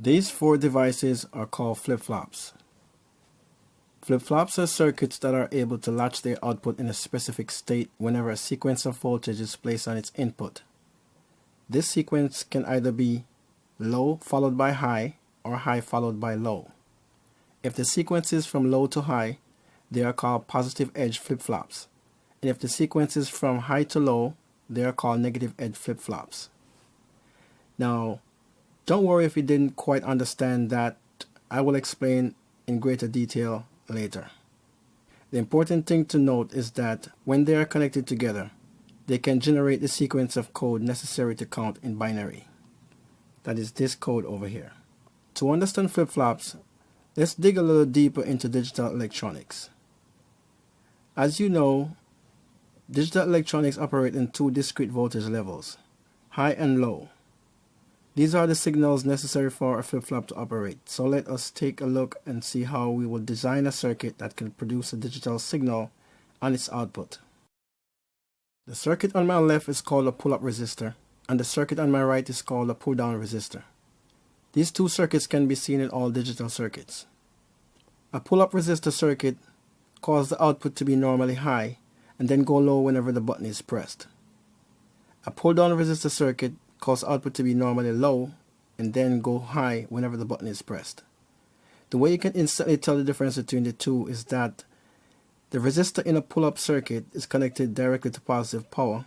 These four devices are called flip-flops. Flip-flops are circuits that are able to latch their output in a specific state whenever a sequence of voltage is placed on its input. This sequence can either be low followed by high or high followed by low. If the sequence is from low to high, they are called positive edge flip-flops. And if the sequence is from high to low, they are called negative edge flip-flops. Now, don't worry if you didn't quite understand that. I will explain in greater detail later. The important thing to note is that when they are connected together, they can generate the sequence of code necessary to count in binary. That is this code over here. To understand flip-flops, let's dig a little deeper into digital electronics. As you know, digital electronics operate in two discrete voltage levels, high and low. These are the signals necessary for a flip-flop to operate. So let us take a look and see how we will design a circuit that can produce a digital signal on its output. The circuit on my left is called a pull-up resistor, and the circuit on my right is called a pull-down resistor. These two circuits can be seen in all digital circuits. A pull-up resistor circuit causes the output to be normally high and then go low whenever the button is pressed. A pull-down resistor circuit cause output to be normally low and then go high whenever the button is pressed. The way you can instantly tell the difference between the two is that the resistor in a pull-up circuit is connected directly to positive power,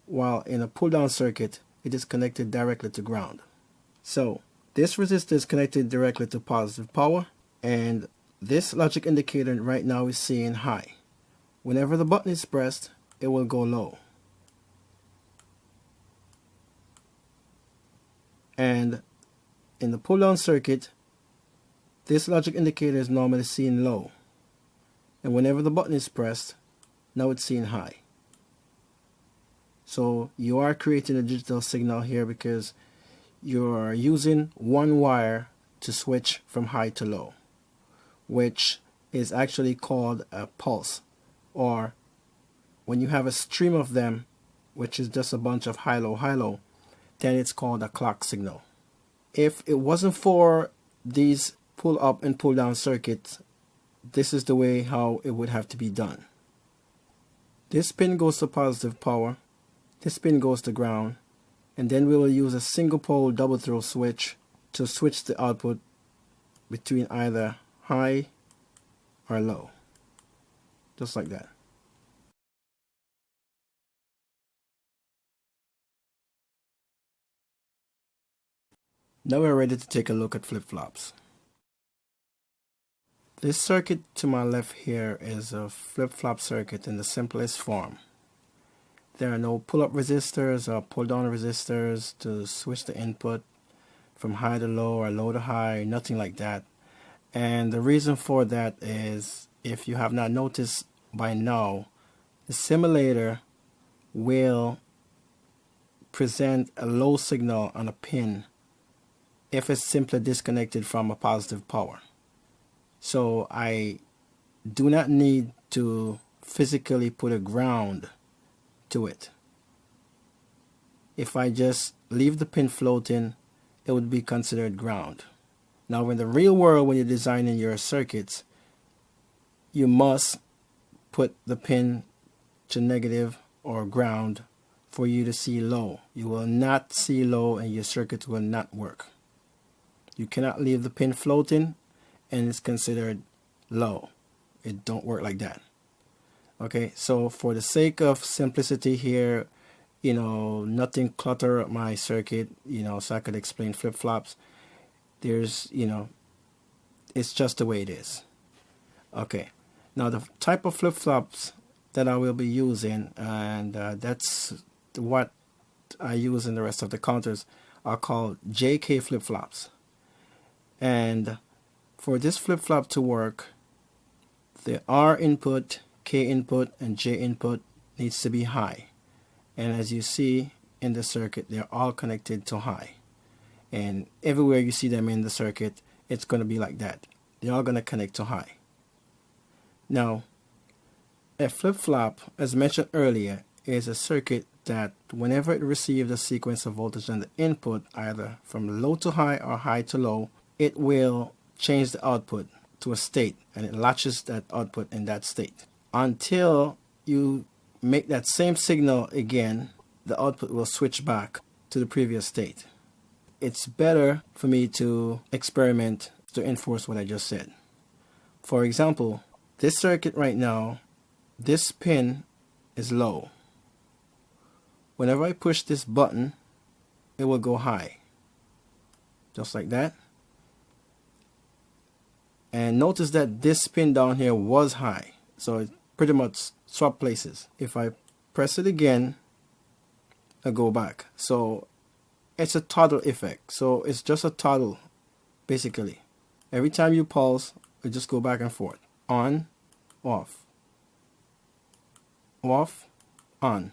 while in a pull-down circuit it is connected directly to ground. So this resistor is connected directly to positive power, and this logic indicator right now is saying high. Whenever the button is pressed, it will go low. And in the pull-down circuit, this logic indicator is normally seen low. And whenever the button is pressed, now it's seen high. So you are creating a digital signal here because you are using one wire to switch from high to low, which is actually called a pulse, or when you have a stream of them, which is just a bunch of high-low, then it's called a clock signal. If it wasn't for these pull up and pull down circuits, this is the way how it would have to be done. This pin goes to positive power, this pin goes to ground, and then we will use a single pole double throw switch to switch the output between either high or low, just like that. Now we're ready to take a look at flip-flops. This circuit to my left here is a flip-flop circuit in the simplest form. There are no pull-up resistors or pull-down resistors to switch the input from high to low or low to high, nothing like that. And the reason for that is, if you have not noticed by now, the simulator will present a low signal on a pin if it's simply disconnected from a positive power. So I do not need to physically put a ground to it. If I just leave the pin floating, it would be considered ground. Now in the real world, when you're designing your circuits, you must put the pin to negative or ground for you to see low. You will not see low and your circuit will not work. You cannot leave the pin floating and it's considered low. It don't work like that. Okay, so for the sake of simplicity here, nothing clutter up my circuit, so I could explain flip-flops. There's, it's just the way it is. Okay, now the type of flip-flops that I will be using, and that's what I use in the rest of the counters, are called JK flip-flops. And for this flip-flop to work, the R input, K input, and J input needs to be high. And as you see in the circuit, they're all connected to high. And everywhere you see them in the circuit, it's going to be like that. They're all going to connect to high. Now, a flip-flop, as mentioned earlier, is a circuit that whenever it receives a sequence of voltage on the input, either from low to high or high to low, it will change the output to a state, and it latches that output in that state. Until you make that same signal again, the output will switch back to the previous state. It's better for me to experiment to enforce what I just said. For example, this circuit right now, this pin is low. Whenever I push this button, it will go high. Just like that. And notice that this pin down here was high. So it pretty much swap places. If I press it again, I go back. So it's a toggle effect. So it's just a toggle, basically. Every time you pulse, it just go back and forth. On, off. Off, on.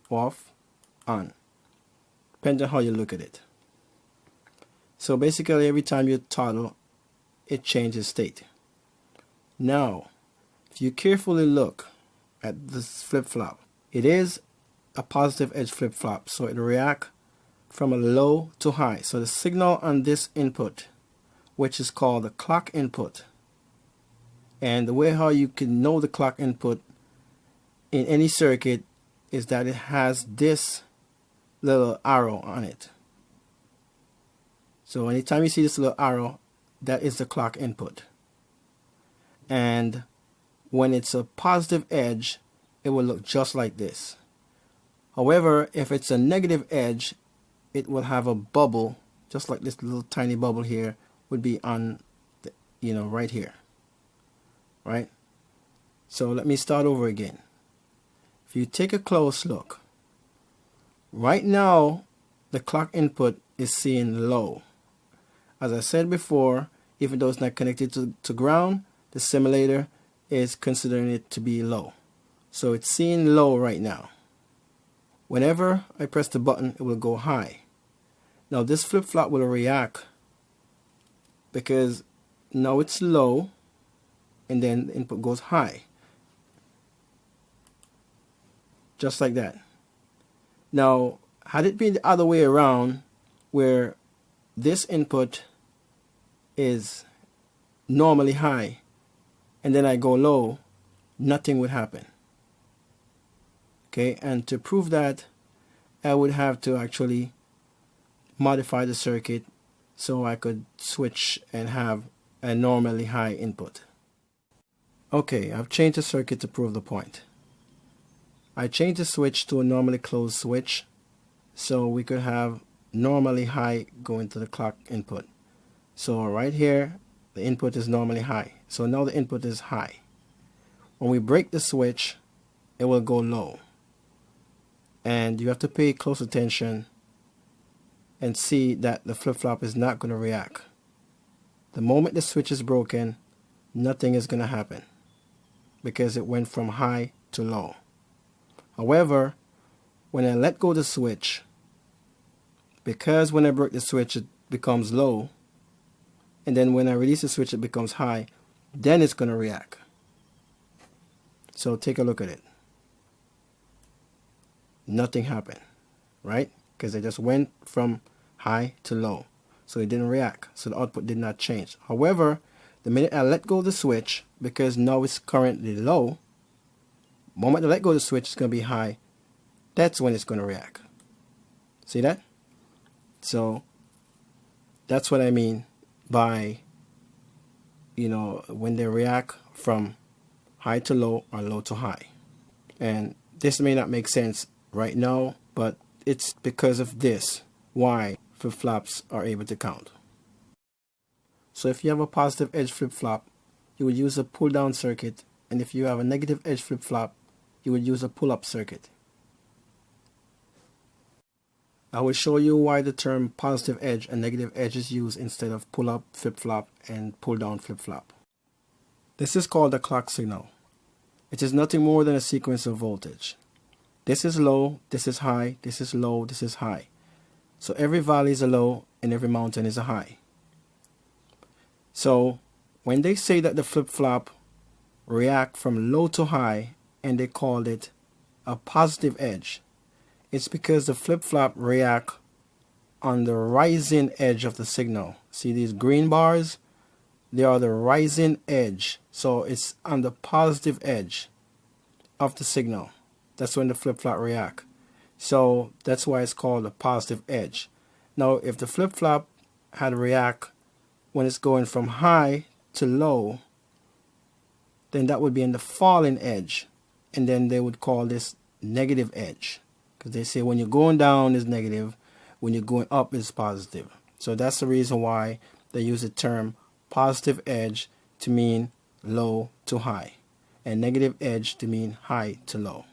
Off, on. Depending on how you look at it. So basically every time you toggle, it changes state. Now, if you carefully look at this flip-flop, it is a positive edge flip-flop, so it reacts from a low to high. So the signal on this input, which is called the clock input, and the way how you can know the clock input in any circuit is that it has this little arrow on it. So anytime you see this little arrow, that is the clock input. And when it's a positive edge, it will look just like this. However, if it's a negative edge, it will have a bubble, just like this little tiny bubble here would be on the, right here. Right? So let me start over again. If you take a close look, right now the clock input is seeing low. As I said before, even though it's not connected to ground, the simulator is considering it to be low. So it's seeing low right now. Whenever I press the button, it will go high. Now this flip-flop will react because now it's low and then the input goes high. Just like that. Now, had it been the other way around, where this input is normally high and then I go low, nothing would happen. Okay, and to prove that, I would have to actually modify the circuit so I could switch and have a normally high input. Okay, I've changed the circuit to prove the point. I changed the switch to a normally closed switch so we could have normally high going to the clock input. So right here, the input is normally high. So now the input is high. When we break the switch, it will go low. And you have to pay close attention and see that the flip-flop is not going to react. The moment the switch is broken, nothing is going to happen because it went from high to low. However, when I let go of the switch, because when I break the switch it becomes low, and then when I release the switch it becomes high, then it's going to react. So take a look at it. Nothing happened, right? Because I just went from high to low. So it didn't react. So the output did not change. However, the minute I let go of the switch, because now it's currently low, the moment I let go of the switch, it's going to be high. That's when it's going to react. See that? So that's what I mean by, when they react from high to low or low to high. And this may not make sense right now, but it's because of this why flip-flops are able to count. So if you have a positive edge flip-flop, you would use a pull-down circuit, and if you have a negative edge flip-flop, you would use a pull-up circuit. I will show you why the term positive edge and negative edge is used instead of pull-up flip-flop and pull-down flip-flop. This is called a clock signal. It is nothing more than a sequence of voltage. This is low, this is high, this is low, this is high. So every valley is a low and every mountain is a high. So when they say that the flip-flop react from low to high and they called it a positive edge, It's because the flip-flop react on the rising edge of the signal. See these green bars? They are the rising edge. So it's on the positive edge of the signal. That's when the flip-flop react. So that's why it's called a positive edge. Now if the flip-flop had react when it's going from high to low, then that would be in the falling edge. And then they would call this negative edge. Because they say when you're going down is negative, when you're going up is positive. So that's the reason why they use the term positive edge to mean low to high, and negative edge to mean high to low.